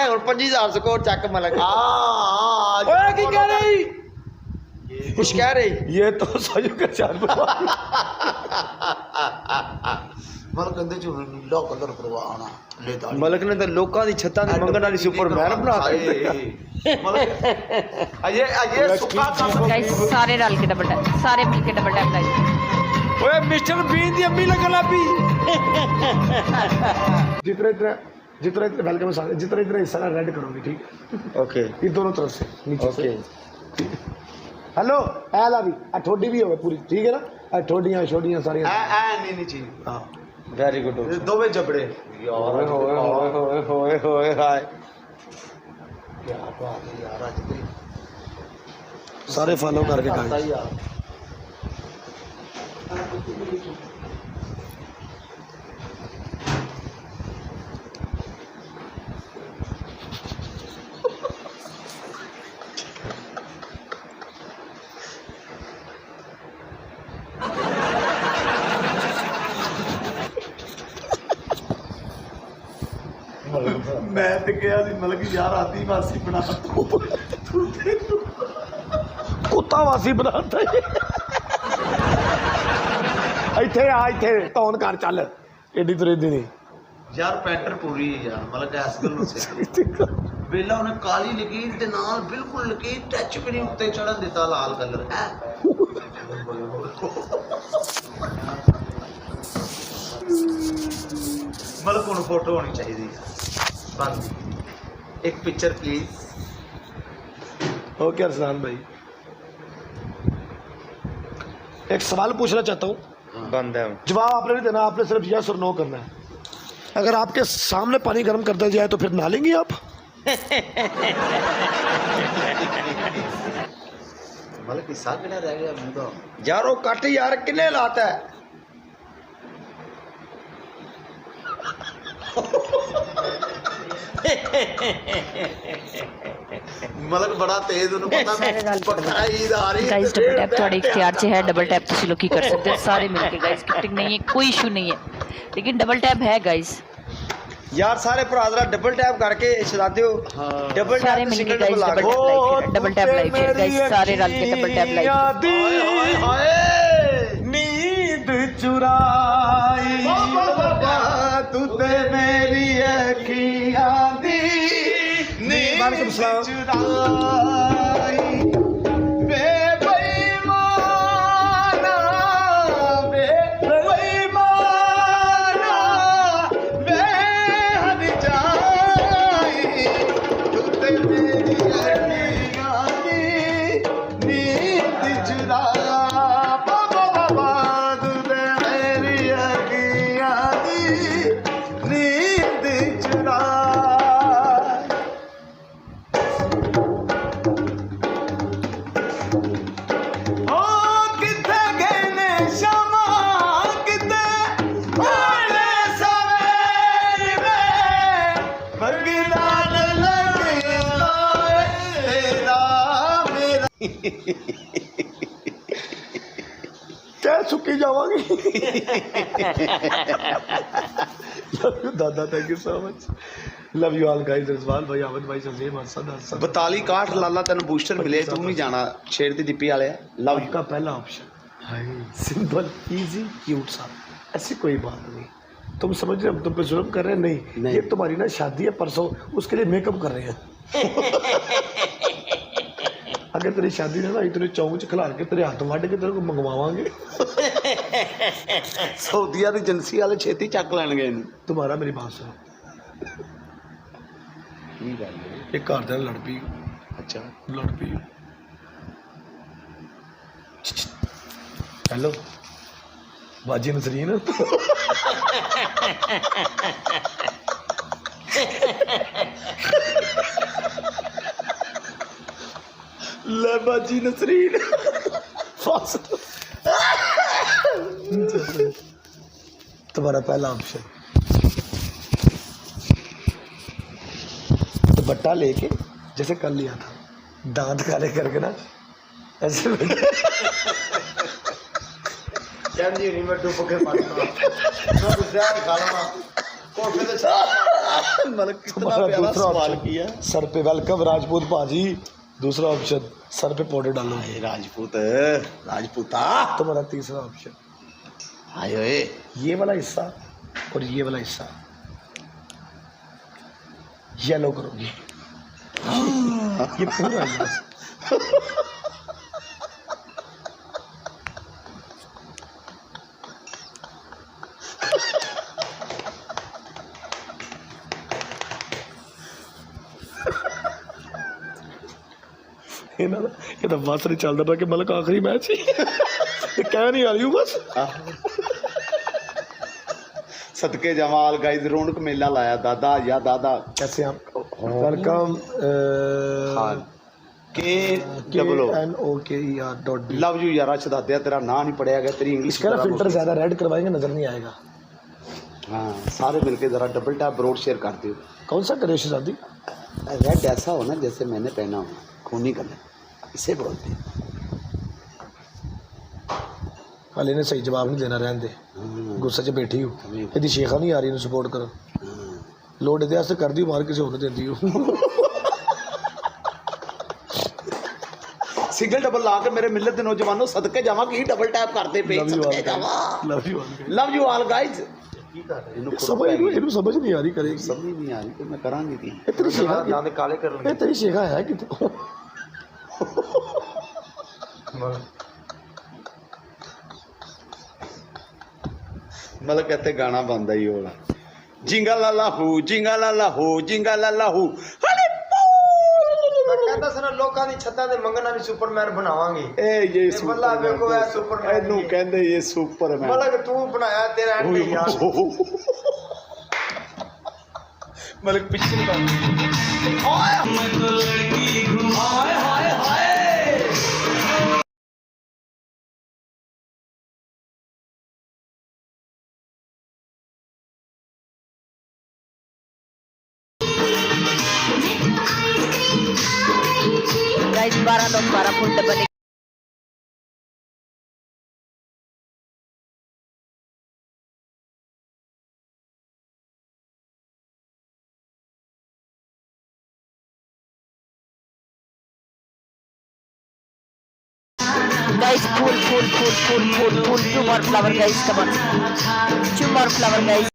और 25,000 स्कोर चक मलक की कह रही कुछ कह रही ये तो सही का चार ਮਤਲਬ ਕਹਿੰਦੇ ਚ ਨੀਲਾ ਕਲਰ ਕਰਵਾਉਣਾ ਲੈ मलक ने तो लोगों की छत्तां दी मंगण वाली सुपरमैन बनाता अजय अजय सुखा काम गाइस सारे रल के डबल टैप, सारे मिल के डबल टैप गाइस। ओए मिस्टर बीन दी अम्मी लगन लापी जितना इतना वेलकम सारे जितना इतना हिस्सा रेड करोगे ठीक है ओके ये दोनों तरफ से नीचे ओके हेलो ए ला भी आ ठोडी भी होवे पूरी ठीक है ना आ ठोडियां छोडियां सारी ਐ ਨਹੀਂ ਚੀਜ਼ हां वेरी गुड ਦੋਵੇਂ ਜਬੜੇ ओए होए होए होए होए होए हाय ਕੀ ਬਾਤ ਹੈ ਯਾਰ ਅੱਜ ਤੇ सारे फॉलो करके ਪਤਾ गाइस ਹੀ ਯਾਰ ਮੈਂ ਤੇ ਕਿਹਾ ਸੀ ਮਤਲਬ ਕਿ ਯਾਰ ਆਦੀਵਾਸੀ ਬਣਾ ਤੂੰ कुत्ता वासी बनाता है ਇੱਥੇ ਆ ਇੱਥੇ ਤੌਣ ਕਰ ਚੱਲ ਏਡੀ ਤੁਰੇਦੀ ਨਹੀਂ ਯਾਰ ਪੈਟਰ ਪੂਰੀ ਹੈ ਯਾਰ ਮਤਲਬ ਕਿ ਇਸ ਗੱਲ ਨੂੰ ਸਿੱਖ ਵੇਲਾ ਉਹਨੇ ਕਾਲੀ ਲਕੀਰ ਦੇ ਨਾਲ ਬਿਲਕੁਲ ਲਕੀਰ ਟੱਚ ਵੀ ਨਹੀਂ ਉੱਤੇ ਚੜਨ ਦਿੱਤਾ ਲਾਲ ਕਲਰ ਹੈ ਮਤਲਬ ਹੁਣ ਫੋਟੋ ਹੋਣੀ ਚਾਹੀਦੀ ਬਸ ਇੱਕ ਪਿਕਚਰ ਪਲੀਜ਼ ओके अरसलान भाई एक सवाल पूछना चाहता हूँ बंद है जवाब आपने नहीं देना आपने सिर्फ यस और नो करना है अगर आपके सामने पानी गर्म कर दिया जाए तो फिर नहा लेंगे आप ਮਤਲਬ ਕਿ ਸਾਗਣਾ ਰਹਿ ਗਿਆ ਮੂੰਹ ਦਾ यार वो कट यार किन्ने लाता है ਮਤਲਬ ਬੜਾ ਤੇਜ਼ ਉਹਨੂੰ ਪਤਾ ਸਾਰੇ ਰਲ ਕੇ ਪੱਕਾ ਈਦ ਆ ਰਹੀ गाइस डबल टैप थोड़े इख्तियार से है, डबल टैप तुम लोग की कर सकते हो सारे मिलके गाइस। गिफ्टिंग नहीं है, कोई इशू नहीं है, लेकिन डबल टैप है गाइस। यार सारे भरा जरा डबल टैप करके चलाते हो डबल सारे टैप मिलके सिंगल गाइस बुला double tap live share guys, सारे रल के डबल टैप लाइव। ਹਾਏ ਹਾਏ नींद चुराई ਤੂੰ ਤੇ ਮੇਰੀ ਅੱਖੀਆਂ ਦੀ वालेकुम सलाम। ਚੁਰਾਈ ਵੇ ਬੇਈਮਾਨਾ ਵੇ ਬੇਈਮਾਨਾ ਵੇ ਹਦ ਜਾਈ ਤੂੰ ਤੇ ਮੇਰੀ ਅੱਖੀਆਂ ਦੀ ਨੀਂਦ ਚੁਰਾ ਬਾਬਾ ਬਾਬਾ ਤੂੰ ਤੇ ਮੇਰੀ ਅੱਖੀਆਂ ਦੀ ਨੀਂਦ ਚੁਰਾ क्या सुखी जावांगे लव यू दादा thank you so much love you all guys Rizwan भाई अहमद भाई सलीम हसन हसन 42 61 लाला तेन बूस्टर मिले तू नहीं जाना शेर दी डिप्पी वाले लव आपका पहला ऑप्शन हाय सिंपल इजी क्यूट सा ऐसी कोई बात नहीं तुम समझ रहे हम तुम पे जुल्म कर रहे हैं नहीं ये तुम्हारी ना शादी है परसों उसके लिए मेकअप कर रहे हैं अगर तेरी शादी ना ना तेरे चौंक च खिलार के तेरे हाथ वढ़ के तेरे को मंगवावांगे सऊदीया दी एजेंसी वाले छेती चक लैणगे इहनूं तुम्हारा मेरी बात सुनो एक घर दे लड़ पई अच्छा लड़ पई हेलो बाजी नसरीन ले बाजी नसरीन तुम्हारा पहला ऑप्शन दुपट्टा लेके जैसे कर लिया था दांत काले करके ना ऐसे ਕਹਿੰਦੀ ਨਹੀਂ ਮੈਂ ਡੁੱਬ ਕੇ ਮਰਦਾ ਮੈਂ ਗੁੱਸਾ ਖਾ ਲਵਾਂ ਕੋਠੇ ਤੇ मतलब कितना तुम्हारा प्यारा दूसरा सवाल option, किया। सर पे वेलकम राजपूत भाजी। दूसरा ऑप्शन सर पे पाउडर डालो। हाय राजपूत, राजपूता। तुम्हारा तीसरा ऑप्शन हाय ओए, ये वाला हिस्सा और ये वाला हिस्सा येलो करोगी। ये पूरा yes। ਇਹਨਾਂ ਦਾ ਇਹ ਤਾਂ ਬਸ ਨਹੀਂ ਚੱਲਦਾ ਪਿਆ ਕਿ ਮਤਲਬ ਆਖਰੀ ਮੈਚ ਹੀ ਇਹ ਕਹਿ ਨਹੀਂ ਆ ਰਹੀ ਹੂੰ ਬਸ। सदके जमाल गाइस, रौनक मेला लाया दादा या दादा। कैसे आप वेलकम खान के डबल KNOKER.B। लव यू यारा शहजादिया, तेरा नाम नहीं पढ़िया गया, तेरी इंग्लिश इसका ना फिल्टर ज़्यादा रेड करवाएंगे नजर नहीं आएगा। हाँ, सारे मिलके जरा डबल टैप ब्रोड शेयर कर दियो। कौन सा करे शादी? रेड ऐसा हो ना जैसे मैंने पहना हो, खूनी कलर, इसे बोलते हैं। हाले ने सही जवाब नहीं देना, रहने दे, गुस्से च बैठी हूँ। यदि शेखा नहीं आ रही इन्हें सपोर्ट करो, लोड दे वास्ते कर दी, मार किसी होने देती हूँ। सिंगल डबल ला के मेरे मिलत के नौजवानों सदके जावा की डबल टैप करते पे। Love you all guys. समझ नहीं आ रही करेगी, समझ नहीं आ रही तो मैं करांगी थी। तेरी शेखा ना दे काले कर ये तेरी शेखा है कि मतलब कहते गाना बनता ही होगा, जिंगा लाला हू, जिंगा लाला हू, जिंगा लाला हू। ਕਹਿੰਦਾ ਸਨ ਲੋਕਾਂ ਦੀ ਛੱਤਾਂ ਤੇ ਮੰਗਣਾ ਵੀ ਸੁਪਰਮੈਨ ਬਣਾਵਾਂਗੇ। ਇਹ ਇਹ ਬੱਲਾ ਵੇਖੋ ਇਹ ਸੁਪਰਮੈਨ ਇਹਨੂੰ ਕਹਿੰਦੇ ਇਹ ਸੁਪਰਮੈਨ। ਮਲਕ ਤੂੰ ਬਣਾਇਆ ਤੇਰਾ ਐਂਡ ਨਹੀਂ ਯਾਰ। ਮਲਕ ਪਿੱਛੇ ਦਾ गाइस 12 लोग 12 full double. Guys, full, 2 more flower guys, come on, 2 more flower guys.